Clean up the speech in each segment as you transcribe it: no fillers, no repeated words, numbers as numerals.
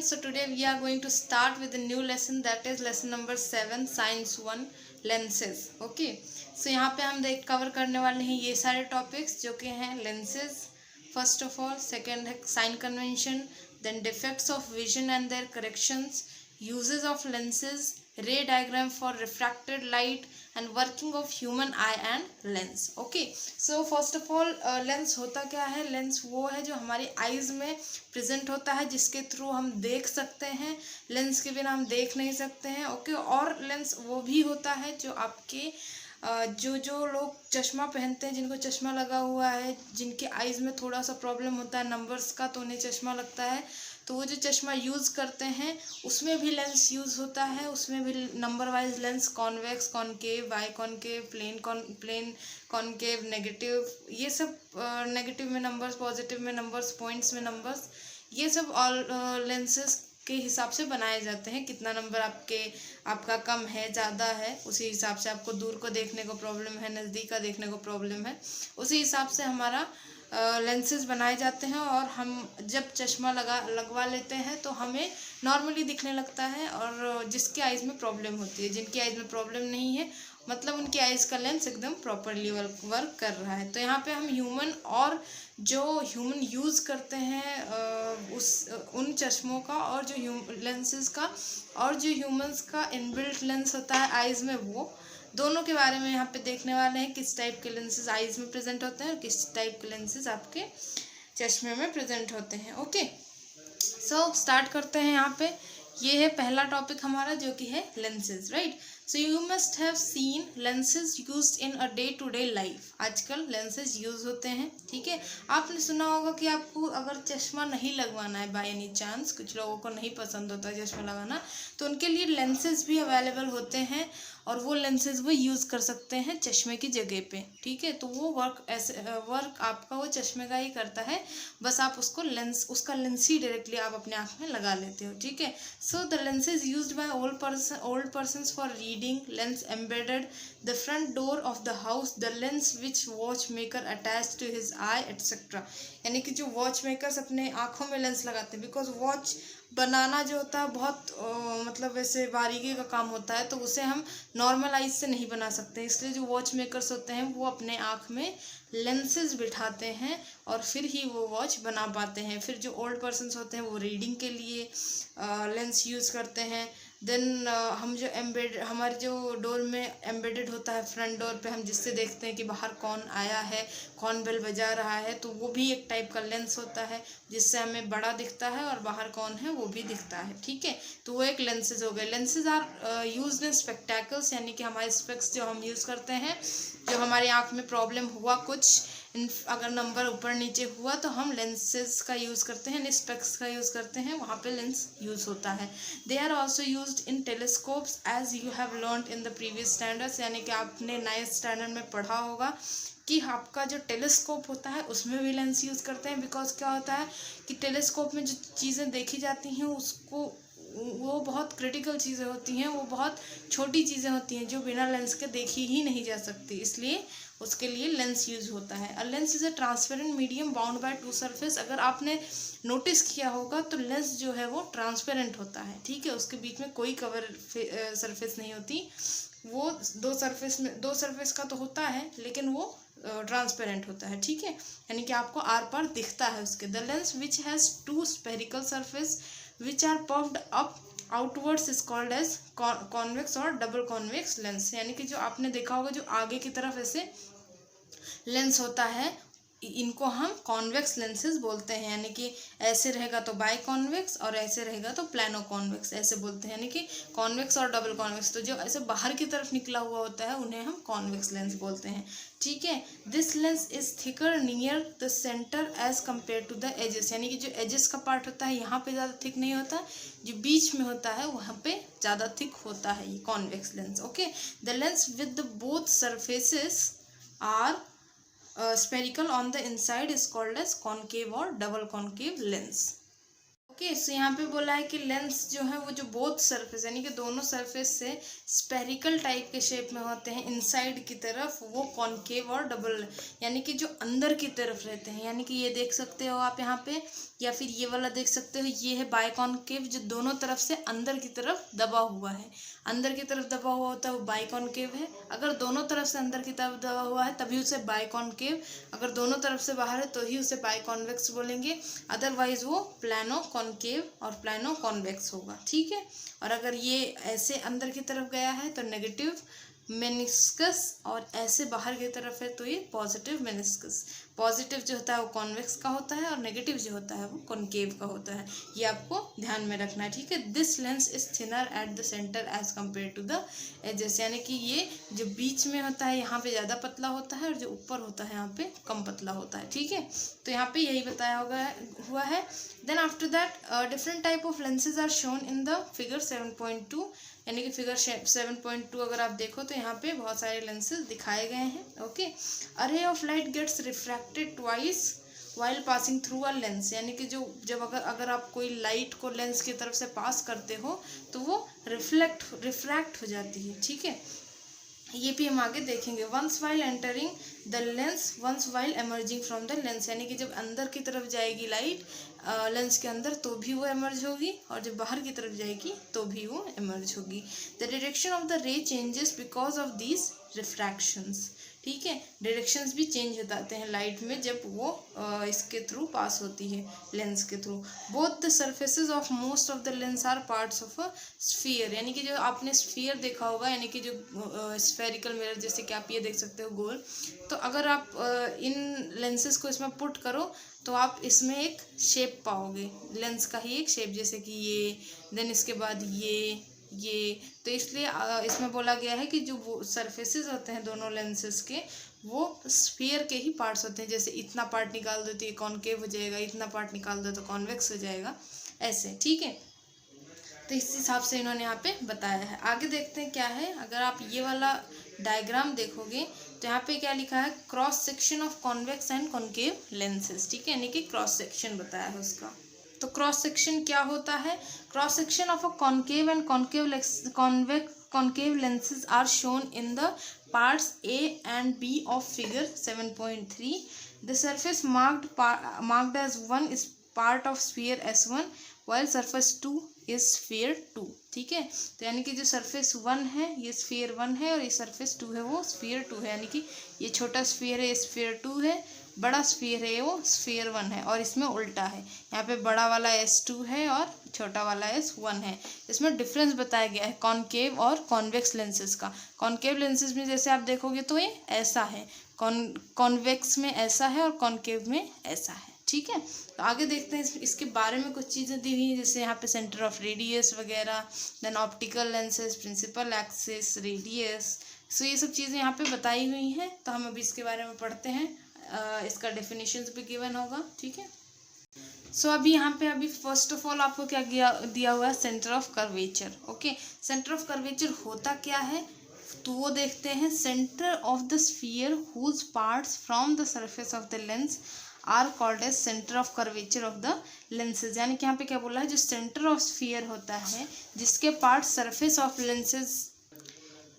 so today we are going to start with a new lesson, that is lesson number 7 science 1 lenses. Okay, so यहाँ पे हम cover करने वाले हैं ये सारे टॉपिक्स जो कि हैं lenses first of all, second है sign convention, then defects of vision and their corrections, uses of lenses, ray diagram for refracted light and working of human eye and lens. Okay, so first of all lens होता क्या है? Lens वो है जो हमारी eyes में present होता है, जिसके थ्रू हम देख सकते हैं, लेंस के बिना हम देख नहीं सकते हैं. ओके, और लेंस वो भी होता है जो आपके जो लोग चश्मा पहनते हैं, जिनको चश्मा लगा हुआ है, जिनके आईज में थोड़ा सा प्रॉब्लम होता है नंबर्स का, तो उन्हें चश्मा लगता है, तो वो जो चश्मा यूज़ करते हैं उसमें भी लेंस यूज़ होता है. उसमें भी number wise lens, convex, concave, bi concave, plane concave, negative, ये सब नेगेटिव में नंबर्स, पॉजिटिव में नंबर्स, पॉइंट्स में नंबर्स, ये सब ऑल लेंसेज के हिसाब से बनाए जाते हैं. कितना नंबर आपका कम है, ज़्यादा है, उसी हिसाब से आपको दूर को देखने को प्रॉब्लम है, नज़दीक का देखने को प्रॉब्लम है, उसी हिसाब से हमारा लेंसेज बनाए जाते हैं. और हम जब चश्मा लगवा लेते हैं तो हमें नॉर्मली दिखने लगता है, और जिसके आइज़ में प्रॉब्लम होती है, जिनकी आइज़ में प्रॉब्लम नहीं है, मतलब उनकी आइज़ का लेंस एकदम प्रॉपरली वर्क कर रहा है. तो यहाँ पे हम ह्यूमन और जो ह्यूमन यूज़ करते हैं उन चश्मों का, और जो लेंसेज का, और जो ह्यूमंस का इनबिल्ट लेंस होता है आइज़ में, वो दोनों के बारे में यहाँ पे देखने वाले हैं. किस टाइप के लेंसेज आइज़ में प्रेजेंट होते हैं और किस टाइप के लेंसेज आपके चश्मे में प्रेजेंट होते हैं. ओके, सो स्टार्ट करते हैं. यहाँ पे ये है पहला टॉपिक हमारा जो कि है lenses, right. So you must have seen lenses used in a day to day life. आजकल लेंसेज यूज़ होते हैं, ठीक है. आपने सुना होगा कि आपको अगर चश्मा नहीं लगवाना है बाय एनी चांस, कुछ लोगों को नहीं पसंद होता चश्मा लगाना, तो उनके लिए लेंसेज भी अवेलेबल होते हैं, और वो लेंसेज वो यूज़ कर सकते हैं चश्मे की जगह पे, ठीक है. तो वो वर्क आपका वो चश्मे का ही करता है, बस आप उसका लेंस ही डायरेक्टली आप अपने आँख में लगा लेते हो, ठीक है. So the lenses used by old persons for reading, lens embedded the front door of the house, the lens which watch maker attach to his eye etcetera. यानी कि जो वॉच मेकर्स अपने आँखों में लेंस लगाते हैं, बिकॉज वॉच बनाना जो होता है बहुत मतलब वैसे बारीकी का काम होता है, तो उसे हम नॉर्मल आइज से नहीं बना सकते. इसलिए जो वॉच मेकर्स होते हैं वो अपने आँख में लेंसेज बिठाते हैं और फिर ही वो वॉच बना पाते हैं. फिर जो ओल्ड पर्सन्स होते हैं वो रीडिंग के लिए लेंस यूज़ करते हैं. देन हम जो हमारे जो डोर में एम्बेडेड होता है, फ्रंट डोर पे हम जिससे देखते हैं कि बाहर कौन आया है, कौन बेल बजा रहा है, तो वो भी एक टाइप का लेंस होता है, जिससे हमें बड़ा दिखता है और बाहर कौन है वो भी दिखता है, ठीक है. तो वो एक लेंसेज हो गए. Lenses are used in spectacles, यानी कि हमारे स्पेक्स जो हम यूज़ करते हैं, जो हमारी आँख में प्रॉब्लम हुआ कुछ, अगर नंबर ऊपर नीचे हुआ तो हम लेंसेज का यूज़ करते हैं, स्पेक्स का यूज़ करते हैं, वहाँ पे लेंस यूज़ होता है. They are also used in telescopes as you have learned in the previous standards. यानी कि आपने 9th स्टैंडर्ड में पढ़ा होगा कि आपका जो टेलीस्कोप होता है उसमें भी लेंस यूज़ करते हैं. बिकॉज क्या होता है कि टेलीस्कोप में जो चीज़ें देखी जाती हैं वो बहुत क्रिटिकल चीज़ें होती हैं, वो बहुत छोटी चीज़ें होती हैं जो बिना लेंस के देखी ही नहीं जा सकती, इसलिए उसके लिए लेंस यूज होता है. A lens is a transparent medium bound by two surface. अगर आपने नोटिस किया होगा तो लेंस जो है वो ट्रांसपेरेंट होता है, ठीक है. उसके बीच में कोई कवर सरफेस नहीं होती, वो दो सरफेस का तो होता है, लेकिन वो ट्रांसपेरेंट होता है, ठीक है. यानी कि आपको आर पार दिखता है उसके. The lens which has two spherical surface which are puffed up outwards is called as convex और डबल कॉन्वेक्स लेंस. यानी कि जो आपने देखा होगा जो आगे की तरफ ऐसे लेंस होता है, इनको हम कॉन्वेक्स लेंसेज बोलते हैं. यानी कि ऐसे रहेगा तो बाई कॉन्वेक्स और ऐसे रहेगा तो प्लानो कॉन्वेक्स, ऐसे बोलते हैं. यानी कि कॉन्वेक्स और डबल कॉन्वेक्स, तो जो ऐसे बाहर की तरफ निकला हुआ होता है उन्हें हम कॉन्वेक्स लेंस बोलते हैं, ठीक है. This lens is thicker near the center as compare to the edges. यानी कि जो एजेस का पार्ट होता है यहाँ पे ज़्यादा थिक नहीं होता, जो बीच में होता है वहाँ पे ज़्यादा थिक होता है ये convex lens. Okay, the lens with both surfaces are spherical on the inside is called as concave or double concave lens. Okay. So यहाँ पे बोला है कि लेंस जो है वो जो बोथ सरफेस यानी कि दोनों सरफेस से स्पेरिकल टाइप के शेप में होते हैं इनसाइड की तरफ, वो कॉनकेव और डबल यानी कि जो अंदर की तरफ रहते हैं, यानी कि ये देख सकते हो आप यहाँ पे, या फिर ये वाला देख सकते हो, ये है बाइकॉनकेव जो दोनों तरफ से अंदर की तरफ दबा हुआ है। अंदर की तरफ दबा हुआ होता है वो बाइकॉनकेव है। अगर दोनों तरफ से अंदर की तरफ दबा हुआ है तभी उसे बाइकॉनकेव, अगर दोनों तरफ से बाहर है तो ही उसे बाइकॉन्वेक्स बोलेंगे, अदरवाइज वो प्लानो कॉनकेव और प्लानो कॉन्वेक्स होगा। ठीक है। और अगर ये ऐसे अंदर की तरफ गया है तो नेगेटिव मेनिस्कस, और ऐसे बाहर की तरफ है तो ये पॉजिटिव मेनिस्कस। पॉजिटिव जो होता है वो कॉन्वेक्स का होता है और नेगेटिव जो होता है वो कॉनकेव का होता है। ये आपको ध्यान में रखना है। ठीक है। This lens is thinner at the center as compare to the edges, यानी कि ये जो बीच में होता है यहाँ पे ज़्यादा पतला होता है और जो ऊपर होता है यहाँ पे कम पतला होता है। ठीक है। तो यहाँ पे यही बताया हुआ है। Then after that different type of lenses are shown in the figure 7.2, यानी कि फिगर 7.2 अगर आप देखो तो यहाँ पे बहुत सारे लेंसेज दिखाए गए हैं। Okay. A ray of light gets refracted twice while passing through a lens, यानी कि जो जब अगर आप कोई लाइट को लेंस की तरफ से पास करते हो तो वो रिफ्रैक्ट हो जाती है। ठीक है। ये भी हम आगे देखेंगे। Once while entering the lens once while emerging from the lens, यानी कि जब अंदर की तरफ जाएगी लाइट लेंस के अंदर तो भी वो एमर्ज होगी, और जब बाहर की तरफ जाएगी तो भी वो एमर्ज होगी। The direction of the ray changes because of these refractions. ठीक है। डायरेक्शंस भी चेंज हो जाते हैं लाइट में जब वो इसके थ्रू पास होती है, लेंस के थ्रू। Both the surfaces of most of the lens are parts of a sphere, यानी कि जो आपने स्फीयर देखा होगा, यानी कि जो स्फेरिकल मिरर जैसे कि आप ये देख सकते हो गोल, तो अगर आप इन लेंसेज को इसमें पुट करो तो आप इसमें एक शेप पाओगे, लेंस का ही एक शेप, जैसे कि ये, देन इसके बाद ये। तो इसलिए इसमें बोला गया है कि जो वो सरफेसेस होते हैं दोनों लेंसेज के वो स्फीयर के ही पार्ट्स होते हैं। जैसे इतना पार्ट निकाल दो तो ये कॉनकेव हो जाएगा, इतना पार्ट निकाल दो तो कॉन्वेक्स हो जाएगा, ऐसे। ठीक है। तो इस हिसाब से इन्होंने यहाँ पे बताया है। आगे देखते हैं क्या है। अगर आप ये वाला डायग्राम देखोगे तो यहाँ पे क्या लिखा है, cross section of convex and concave lenses. ठीक है। यानी कि क्रॉस सेक्शन बताया है उसका। तो क्रॉस सेक्शन क्या होता है? Cross section of a concave and concave lenses are shown in the parts A and B of figure 7.3. The surface marked as 1 is part of sphere S1 while surface 2 is sphere 2. ठीक है। तो यानी कि जो surface 1 है ये sphere 1 है और ये सरफेस 2 है वो स्फीयर 2 है, यानी कि ये छोटा स्फीयर है ये स्फीयर 2 है, बड़ा स्फीयर है वो स्फीयर 1 है, और इसमें उल्टा है, यहाँ पे बड़ा वाला S2 है और छोटा वाला S1 है। इसमें डिफरेंस बताया गया है कॉनकेव और कॉन्वेक्स लेंसेज का। कॉनकेव लेंसेज में जैसे आप देखोगे तो ये ऐसा है, कॉन्वेक्स में ऐसा है और कॉनकेव में ऐसा है। ठीक है। तो आगे देखते हैं इसके बारे में कुछ चीज़ें दी हुई हैं, जैसे यहाँ पे सेंटर ऑफ रेडियस वगैरह, then optical lenses, principal axis, radius. So ये सब चीज़ें यहाँ पे बताई हुई हैं। तो हम अभी इसके बारे में पढ़ते हैं। इसका डेफिनेशंस भी गिवन होगा। ठीक है। सो अभी यहाँ पे फर्स्ट ऑफ ऑल आपको क्या दिया हुआ है, center of curvature. Okay. Center of curvature होता क्या है तो वो देखते हैं। Center of the sphere whose parts from the surface of the lens are called as center of curvature of the lenses, यानी कि यहाँ पे क्या बोला है, जो सेंटर ऑफ स्फीयर होता है जिसके पार्ट सरफेस ऑफ लेंसेज,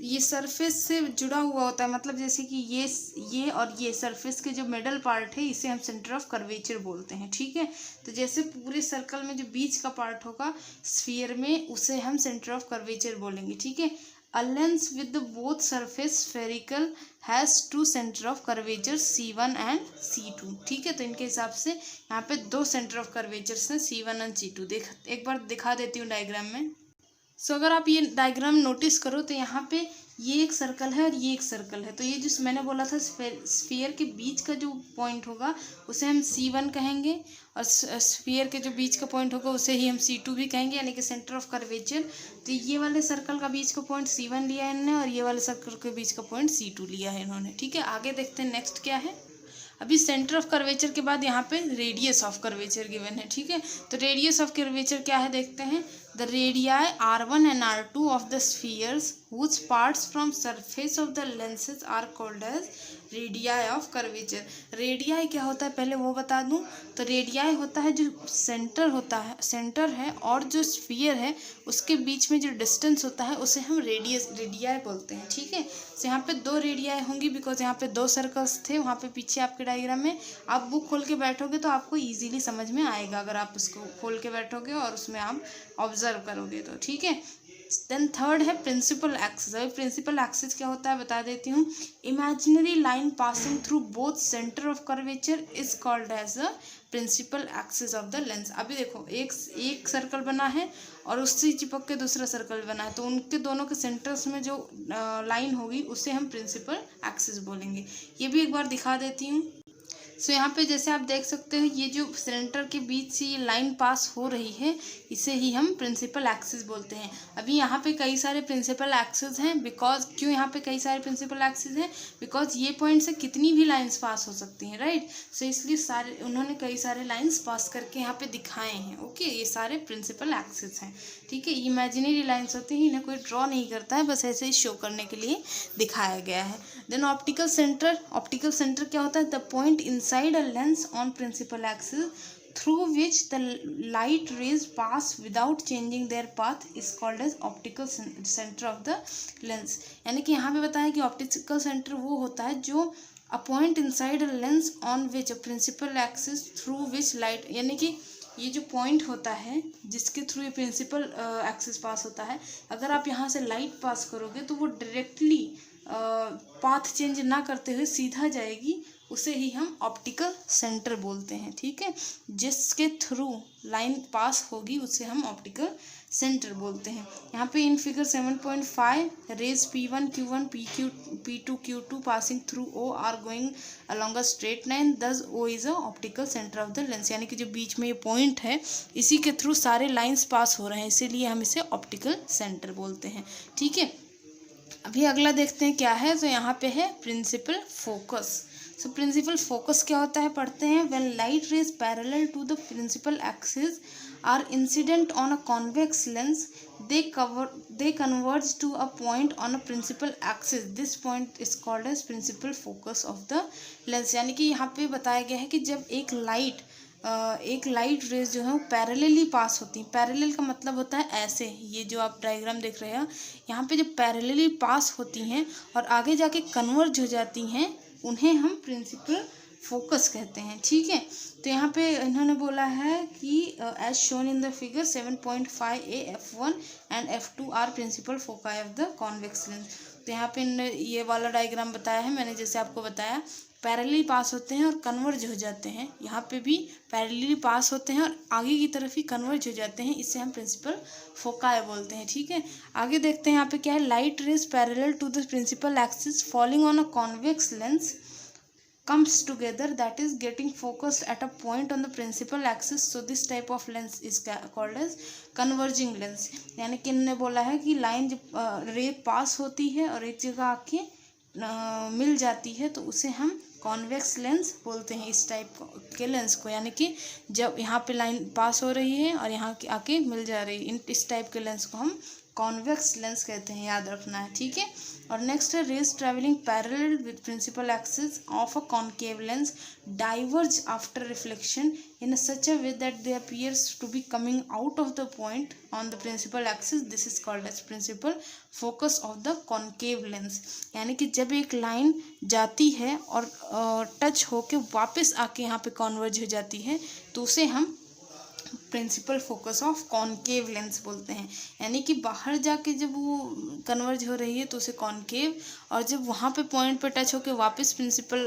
ये सरफेस से जुड़ा हुआ होता है, मतलब जैसे कि ये और ये सरफेस के जो मिडल पार्ट है इसे हम सेंटर ऑफ कर्वेचर बोलते हैं। ठीक है। तो जैसे पूरे सर्कल में जो बीच का पार्ट होगा स्फीयर में उसे हम सेंटर ऑफ कर्वेचर बोलेंगे। ठीक है। A lens with the both surface spherical has two center of curvature C1 and C2. ठीक है। तो इनके हिसाब से यहाँ पे दो सेंटर ऑफ कर्वेचर्स हैं C1 और C2। एक बार दिखा देती हूँ डायग्राम में। सो अगर आप ये डायग्राम नोटिस करो तो यहाँ पे ये एक सर्कल है और ये एक सर्कल है। तो ये जो मैंने बोला था स्फीयर के बीच का जो पॉइंट होगा उसे हम C1 कहेंगे, और स्फीयर के जो बीच का पॉइंट होगा उसे ही हम C2 भी कहेंगे, यानी कि सेंटर ऑफ कर्वेचर। तो ये वाले सर्कल का बीच का पॉइंट C1 लिया है इन्होंने, और ये वाले सर्कल के बीच का पॉइंट C2 लिया है इन्होंने। ठीक है। आगे देखते हैं नेक्स्ट क्या है। अभी सेंटर ऑफ कर्वेचर के बाद यहाँ पे रेडियस ऑफ कर्वेचर गिवन है। ठीक है। तो रेडियस ऑफ कर्वेचर क्या है देखते हैं। The radii R1 and R2 of the spheres whose parts from surface of the lenses are called as radii of curvature. Radii क्या होता है पहले वो बता दूं, तो रेडियाई होता है जो सेंटर है और जो स्फीयर है उसके बीच में जो डिस्टेंस होता है उसे हम रेडियाई बोलते हैं। ठीक है, तो यहाँ पे 2 रेडियाई होंगी बिकॉज यहाँ पे 2 सर्कल्स थे वहाँ पे पीछे आपके डायग्राम में। आप बुक खोल के बैठोगे तो आपको ईजिली समझ में आएगा अगर आप उसको खोल के बैठोगे और उसमें आप ऑब्जर्व करोगे तो। ठीक है, देन थर्ड है प्रिंसिपल एक्सिस। अभी प्रिंसिपल एक्सिस क्या होता है बता देती हूँ। Imaginary line passing through both center of curvature is called as a principal axis of the lens. अभी देखो एक सर्कल बना है और उससे चिपक के दूसरा सर्कल बना है, तो उनके दोनों के सेंटर्स में जो लाइन होगी उसे हम प्रिंसिपल एक्सिस बोलेंगे। ये भी एक बार दिखा देती हूँ। सो यहाँ पे जैसे आप देख सकते हो ये जो सेंटर के बीच से ये लाइन पास हो रही है इसे ही हम प्रिंसिपल एक्सिस बोलते हैं। अभी यहाँ पे कई सारे प्रिंसिपल एक्सिस हैं बिकॉज क्यों यहाँ पे कई सारे प्रिंसिपल एक्सिस हैं, बिकॉज ये पॉइंट से कितनी भी लाइंस पास हो सकती हैं, राइट। सो इसलिए सारे उन्होंने कई सारे लाइंस पास करके यहाँ पे दिखाए हैं। ओके, ये सारे प्रिंसिपल एक्सिस हैं। ठीक है, इमेजिनरी लाइंस होती हैं, इन्हें कोई ड्रॉ नहीं करता है, बस ऐसे ही शो करने के लिए दिखाया गया है। देन ऑप्टिकल सेंटर क्या होता है, the point inside a lens on principal axis through which the light rays pass without changing their path is called as optical center of the lens। यानी कि यहाँ पे बताया कि ऑप्टिकल सेंटर वो होता है जो a point inside a lens on which a principal axis through which light, यानी कि ये जो पॉइंट होता है जिसके थ्रू ये प्रिंसिपल एक्सिस पास होता है, अगर आप यहाँ से लाइट पास करोगे तो वो डायरेक्टली पाथ चेंज ना करते हुए सीधा जाएगी, उसे ही हम ऑप्टिकल सेंटर बोलते हैं। ठीक है, जिसके थ्रू लाइन पास होगी उसे हम ऑप्टिकल सेंटर बोलते हैं। यहाँ पे in figure 7.5 rays P1 Q1 P2 Q2 passing through O are going along a straight line, thus O is a optical center of the lens. यानी कि जो बीच में ये पॉइंट है इसी के थ्रू सारे लाइंस पास हो रहे हैं, इसीलिए हम इसे ऑप्टिकल सेंटर बोलते हैं। ठीक है, अभी अगला देखते हैं क्या है। तो यहाँ पे है principal focus. So principal focus क्या होता है पढ़ते हैं। When light rays parallel to the principal axis are incident on a convex lens they converge to a point on a principal axis, this point is called as principal focus of the lens। यानी कि यहाँ पे बताया गया है कि जब एक लाइट रेज जो है वो पैरेलली पास होती है। पैरेलल का मतलब होता है ऐसे, ये जो आप डायग्राम देख रहे हैं यहाँ पे जब पैरेलली पास होती हैं और आगे जाके कन्वर्ज हो जाती हैं उन्हें हम प्रिंसिपल फोकस कहते हैं। ठीक है, तो यहाँ पे इन्होंने बोला है कि as shown in the figure 7.5a F1 and F2 are principal foci of the convex lens. तो यहाँ पे ये वाला डायग्राम बताया है मैंने, जैसे आपको बताया पैरेलली पास होते हैं और कन्वर्ज हो जाते हैं। यहाँ पे भी पैरेलली पास होते हैं और आगे की तरफ ही कन्वर्ज हो जाते हैं, इससे हम प्रिंसिपल फोकाई बोलते हैं। ठीक है, आगे देखते हैं यहाँ पे क्या है। Light rays parallel to the principal axis falling on a convex lens comes together, that is getting focused at a point on the principal axis, so this type of lens is called as converging lens। यानी कि इन्होंने बोला है कि line जब रे पास होती है और एक जगह आके मिल जाती है तो उसे हम कॉन्वेक्स लेंस बोलते हैं, इस टाइप के लेंस को। यानी कि जब यहाँ पे लाइन पास हो रही है और यहाँ आके मिल जा रही है, इस टाइप के लेंस को हम कॉन्वेक्स लेंस कहते हैं, याद रखना है। ठीक है, और नेक्स्ट है rays travelling parallel with principal axis of a concave lens diverge after reflection in such a way that they appears to be coming out of the point on the principal axis, this is called as principal focus of the concave lens। यानी कि जब एक line जाती है और touch होके वापस आके यहाँ पे कॉन्वर्ज हो जाती है तो उसे हम principal focus of concave lens बोलते हैं। यानी कि बाहर जाके जब वो कन्वर्ज हो रही है तो उसे कॉनकेव, और जब वहाँ पे पॉइंट पे टच होके वापस प्रिंसिपल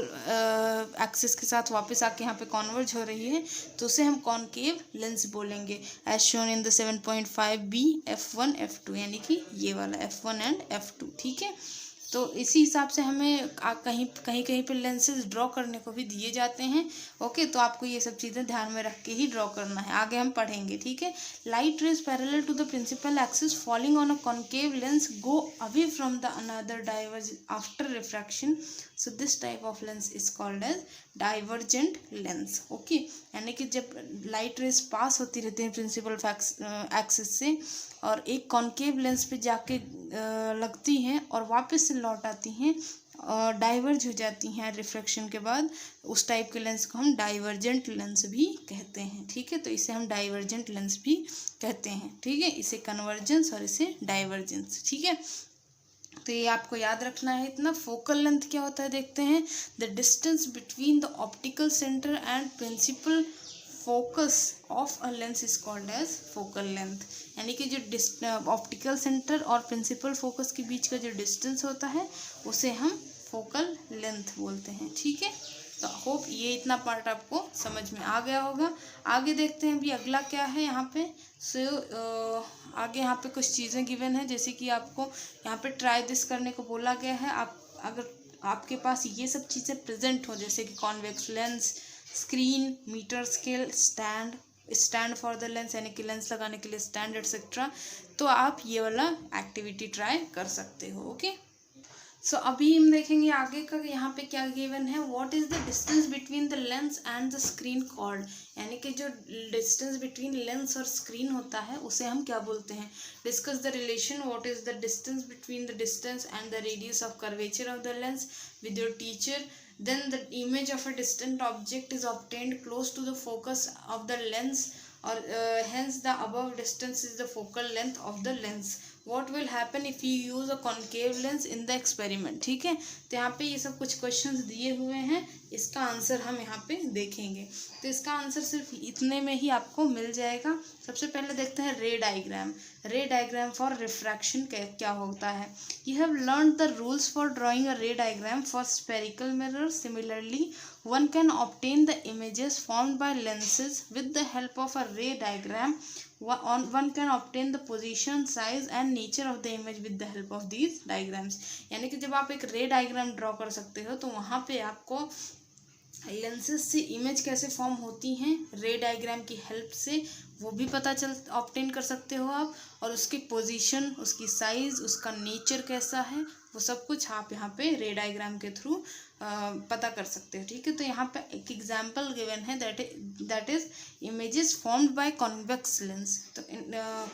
एक्सिस के साथ वापस आके यहाँ पे कॉन्वर्ज हो रही है तो उसे हम कॉनकेव लेंस बोलेंगे, as shown in the 7.5b F1 F2, यानी कि ये वाला F1 एंड F2। ठीक है, तो इसी हिसाब से हमें कहीं पे लेंसेज ड्रॉ करने को भी दिए जाते हैं। ओके, तो आपको ये सब चीज़ें ध्यान में रख के ही ड्रॉ करना है, आगे हम पढ़ेंगे। ठीक है, light rays parallel to the principal axis falling on a concave lens go away from the another diverge after refraction so this type of lens is called as divergent lens. Okay, यानी कि जब light rays पास होती रहती है principal axis से और एक concave lens पे जाके लगती हैं और वापस से लौट आती हैं और डाइवर्ज हो जाती हैं रिफ्रैक्शन के बाद, उस टाइप के लेंस को हम डाइवर्जेंट लेंस भी कहते हैं। ठीक है, तो इसे हम डाइवर्जेंट लेंस भी कहते हैं। ठीक है, इसे कन्वर्जेंस और इसे डाइवर्जेंस। ठीक है, तो ये आपको याद रखना है इतना। फोकल लेंथ क्या होता है देखते हैं। The distance between the optical centre and principal focus of a lens is called as focal length. यानी कि जो ऑप्टिकल सेंटर और प्रिंसिपल फोकस के बीच का जो डिस्टेंस होता है उसे हम फोकल लेंथ बोलते हैं। ठीक है, तो होप ये इतना पार्ट आपको समझ में आ गया होगा। आगे देखते हैं अभी अगला क्या है यहाँ पे। आगे यहाँ पे कुछ चीज़ें गिवन है, जैसे कि आपको यहाँ पे ट्राई दिस करने को बोला गया है। आप अगर आपके पास ये सब चीज़ें प्रेजेंट हो, जैसे कि convex lens, screen, metre scale, stand for the lens यानी कि लेंस लगाने के लिए स्टैंड एटसेट्रा, तो आप ये वाला एक्टिविटी ट्राई कर सकते हो। ओके, सो अभी हम देखेंगे आगे का यहाँ पे क्या गिवन है। What is the distance between the lens and the screen called, यानी कि जो डिस्टेंस बिटवीन लेंस और स्क्रीन होता है उसे हम क्या बोलते हैं। Discuss the relation. What is the distance between the distance and the radius of curvature of the lens with your teacher. Then the image of a distant object is obtained close to the focus of the lens, or hence the above distance is the focal length of the lens. What will happen if you use a concave lens in the experiment? ठीक है, तो यहाँ पे ये सब कुछ questions दिए हुए हैं, इसका आंसर हम यहाँ पे देखेंगे। तो इसका आंसर सिर्फ इतने में ही आपको मिल जाएगा। सबसे पहले देखते हैं रे डायग्राम। रे डायग्राम फॉर रिफ्रैक्शन क्या होता है। You have learned the rules for drawing a ray diagram for spherical mirror. Similarly one can obtain the images formed by lenses with the help of a ray diagram. One can obtain the position, size and nature of the image with the help of these diagrams. यानी कि जब आप एक रे diagram draw कर सकते हो तो वहाँ पे आपको लेंसेज से इमेज कैसे फॉर्म होती हैं रे डायग्राम की हेल्प से वो भी पता ऑब्टेन कर सकते हो आप, और उसकी पोजीशन, उसकी साइज़, उसका नेचर कैसा है, वो सब कुछ आप यहाँ पे रे डायग्राम के थ्रू पता कर सकते हो। ठीक है, तो यहाँ पे एक एग्जांपल गिवन है that is images formed by convex lens. तो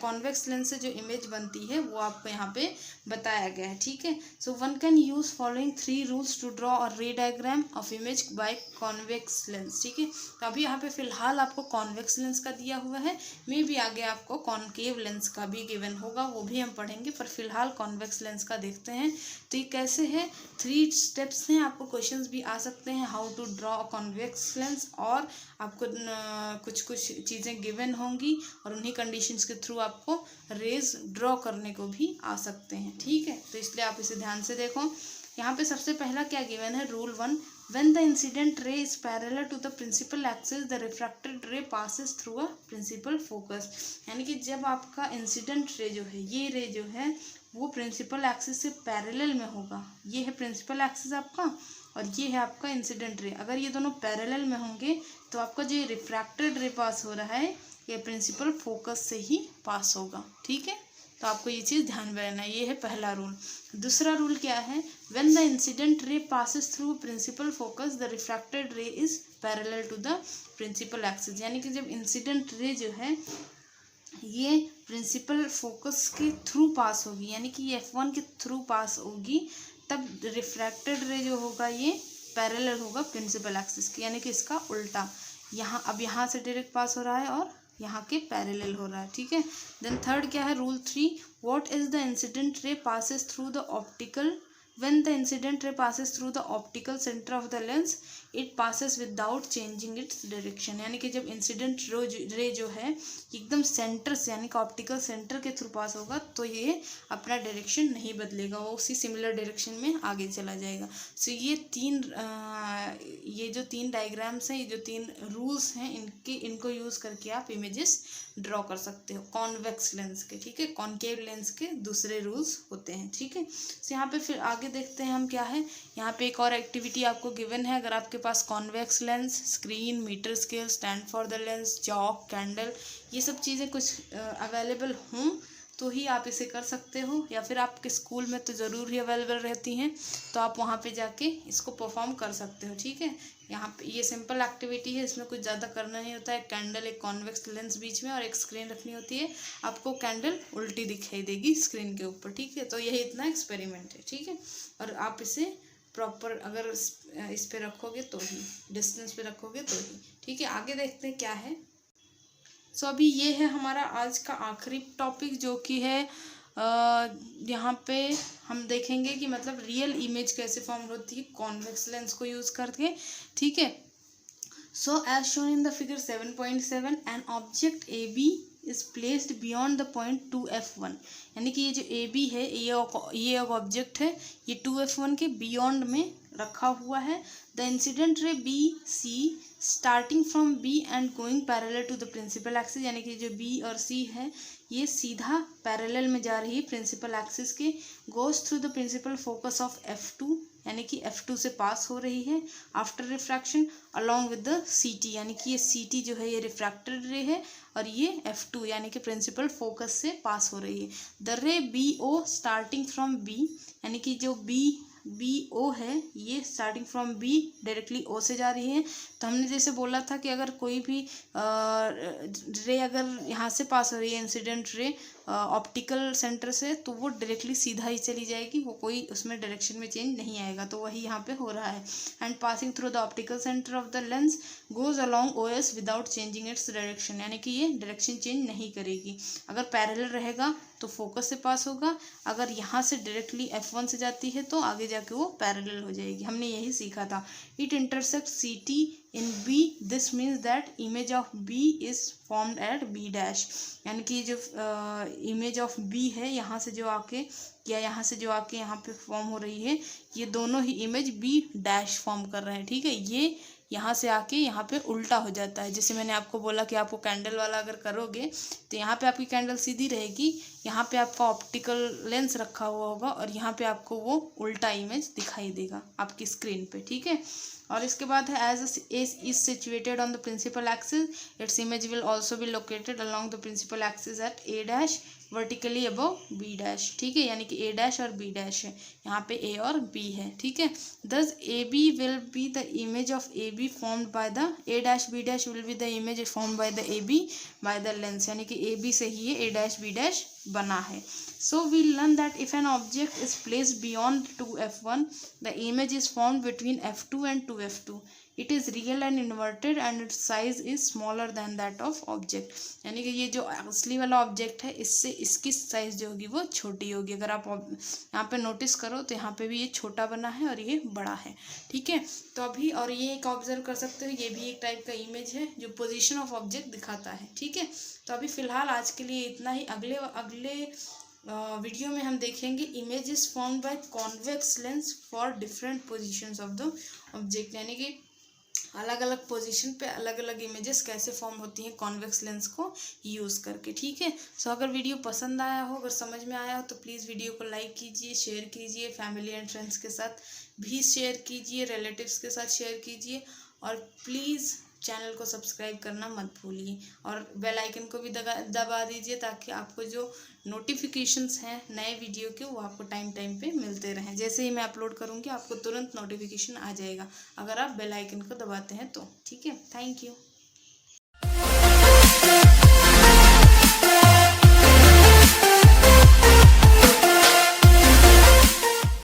कॉन्वेक्स लेंस से जो इमेज बनती है वो आपको यहाँ पे बताया गया है। ठीक है, so one can use following 3 rules to draw a ray diagram of image by convex lens. ठीक है, तो अभी यहाँ पे फिलहाल आपको कॉन्वेक्स लेंस का दिया हुआ है, मे भी आगे आपको कॉनकेव लेंस का भी गिवन होगा, वो भी हम पढ़ेंगे, पर फिलहाल कॉन्वेक्स लेंस का देखते हैं। तो ये कैसे है, 3 स्टेप्स हैं। आपको क्वेश्चंस भी आ सकते हैं how to draw a convex lens, और आपको कुछ चीज़ें गिवन होंगी और उन्हीं कंडीशंस के थ्रू आपको रेज ड्रॉ करने को भी आ सकते हैं। ठीक है, तो इसलिए आप इसे ध्यान से देखो। यहाँ पे सबसे पहला क्या गिवन है, rule 1, when the incident ray is parallel to the principal axis the refracted ray passes through a principal focus। यानी कि जब आपका इंसिडेंट रे जो है, ये रे जो है वो प्रिंसिपल एक्सिस से पैरेलल में होगा। ये है प्रिंसिपल एक्सिस आपका और ये है आपका इंसिडेंट रे। अगर ये दोनों पैरेलल में होंगे तो आपका जो रिफ्रैक्टेड रे पास हो रहा है ये प्रिंसिपल फोकस से ही पास होगा। ठीक है, तो आपको ये चीज़ ध्यान में रहना है। ये है पहला रूल। दूसरा रूल क्या है, when the incident ray passes through principal focus the refracted ray is parallel to the principal axis. यानी कि जब इंसिडेंट रे जो है ये प्रिंसिपल फोकस के थ्रू पास होगी, यानी कि ये F1 के थ्रू पास होगी, तब रिफ्रैक्टेड रे जो होगा ये पैरेलल होगा प्रिंसिपल एक्सिस के, यानी कि इसका उल्टा। यहाँ से डायरेक्ट पास हो रहा है और यहाँ के पैरेलल हो रहा है। ठीक है, देन थर्ड क्या है, rule 3, what is the incident ray passes through the optical, when the incident ray passes through the optical center of the lens it passes without changing its direction। यानी कि जब इंसिडेंट रे जो है एकदम centre से यानी कि optical centre के थ्रू पास होगा तो ये अपना डायरेक्शन नहीं बदलेगा, वो उसी सिमिलर डायरेक्शन में आगे चला जाएगा। सो ये जो तीन डायग्राम्स हैं, ये जो 3 रूल्स हैं, इनको यूज़ करके आप इमेजेस ड्रॉ कर सकते हो कॉन्वेक्स लेंस के। ठीक है, कॉनकेव लेंस के दूसरे रूल्स होते हैं। ठीक है, तो यहाँ पे फिर आगे देखते हैं हम क्या है। यहाँ पे एक और एक्टिविटी आपको गिवन है। अगर आपके पास convex lens, screen, metre scale, stand for the lens, chalk, candle, ये सब चीज़ें कुछ अवेलेबल हों तो ही आप इसे कर सकते हो, या फिर आपके स्कूल में तो ज़रूर ही अवेलेबल रहती हैं, तो आप वहाँ पे जाके इसको परफॉर्म कर सकते हो। ठीक है, यहाँ पे ये सिंपल एक्टिविटी है, इसमें कुछ ज़्यादा करना नहीं होता है। कैंडल, एक कॉन्वेक्स लेंस बीच में और एक स्क्रीन रखनी होती है। आपको कैंडल उल्टी दिखाई देगी स्क्रीन के ऊपर। ठीक है, तो यही इतना एक्सपेरिमेंट है। ठीक है, और आप इसे प्रॉपर अगर इस पे रखोगे तो ही, डिस्टेंस पे रखोगे तो ही। ठीक है, आगे देखते हैं क्या है। सो अभी ये है हमारा आज का आखिरी टॉपिक, जो कि है यहाँ पे हम देखेंगे कि मतलब रियल इमेज कैसे फॉर्म होती है कॉन्वेक्स लेंस को यूज़ करके। ठीक है, so as shown in the figure 7.7 an object A B is placed beyond the point 2f1, यानी कि ये जो ए बी है ये एक ऑब्जेक्ट है, ये 2f1 के बियॉन्ड में रखा हुआ है। The incident ray B C starting from B and going parallel to the principal axis, यानी कि जो बी और सी है ये सीधा पैरेलल में जा रही है प्रिंसिपल एक्सिस के। Goes through the principal focus of f2, यानी कि f2 से पास हो रही है after refraction along with the ct, यानी कि ये ct जो है ये रिफ्रैक्टेड रे है और ये f2 यानी कि प्रिंसिपल फोकस से पास हो रही है। द रे BO स्टार्टिंग फ्रॉम b, यानी कि जो BO है ये starting from B directly O से जा रही है। तो हमने जैसे बोला था कि अगर कोई भी रे अगर यहाँ से पास हो रही है इंसिडेंट रे ऑप्टिकल सेंटर से, तो वो डायरेक्टली सीधा ही चली जाएगी, वो कोई उसमें डायरेक्शन में चेंज नहीं आएगा। तो वही यहाँ पे हो रहा है। And passing through the optical center of the lens goes along OS without changing its direction, यानी कि ये डायरेक्शन चेंज नहीं करेगी। अगर पैरेलल रहेगा तो फोकस से पास होगा, अगर यहाँ से डायरेक्टली f1 से जाती है तो आगे जाके वो पैरेलल हो जाएगी। हमने यही सीखा था। It intersect CT in B, this means that image of B is formed at B dash, यानी कि जो इमेज ऑफ B है यहाँ से जो आके या यहाँ से जो आके यहाँ पे फॉर्म हो रही है, ये दोनों ही इमेज B डैश फॉर्म कर रहे हैं। ठीक है, ये यहाँ से आके यहाँ पे उल्टा हो जाता है। जैसे मैंने आपको बोला कि आपको कैंडल वाला अगर करोगे तो यहाँ पे आपकी कैंडल सीधी रहेगी, यहाँ पे आपका ऑप्टिकल लेंस रखा हुआ होगा और यहाँ पे आपको वो उल्टा इमेज दिखाई देगा आपकी स्क्रीन पे। ठीक है, और इसके बाद है as is situated on the principal axis its image will also be located along the principal axis at A dash vertically above B dash. ठीक है, यानी कि A डैश और B डैश है, यहाँ पे A और B है। ठीक है, thus AB will be the image of AB formed by the A dash B dash will be the image formed by the AB by the lens, यानी कि AB से ही ये A dash B dash बना है। So we learn that if an object is placed beyond 2f1, the image is formed between f2 and 2f2. It is real and inverted and its size is smaller than that of object, यानी कि ये जो असली वाला object है इससे इसकी size जो होगी वो छोटी होगी। अगर आप यहाँ पे नोटिस करो तो यहाँ पे भी ये छोटा बना है और ये बड़ा है। ठीक है, तो अभी और ये एक ऑब्जर्व कर सकते हो, ये भी एक टाइप का इमेज है जो पोजीशन ऑफ ऑब्जेक्ट दिखाता है। ठीक है, तो अभी फिलहाल आज के लिए इतना ही। अगले वीडियो में हम देखेंगे image is formed by convex lens for different positions of the object, यानी कि अलग अलग पोजीशन पे अलग अलग इमेजेस कैसे फॉर्म होती हैं कॉन्वेक्स लेंस को यूज़ करके। ठीक है, सो अगर वीडियो पसंद आया हो, अगर समझ में आया हो तो प्लीज़ वीडियो को लाइक कीजिए, शेयर कीजिए, फैमिली एंड फ्रेंड्स के साथ भी शेयर कीजिए, रिलेटिव्स के साथ शेयर कीजिए, और प्लीज़ चैनल को सब्सक्राइब करना मत भूलिए और बेल आइकन को भी दबा दीजिए ताकि आपको जो नोटिफिकेशंस हैं नए वीडियो के वो आपको टाइम पे मिलते रहें। जैसे ही मैं अपलोड करूँगी आपको तुरंत नोटिफिकेशन आ जाएगा अगर आप बेल आइकन को दबाते हैं तो। ठीक है, थैंक यू।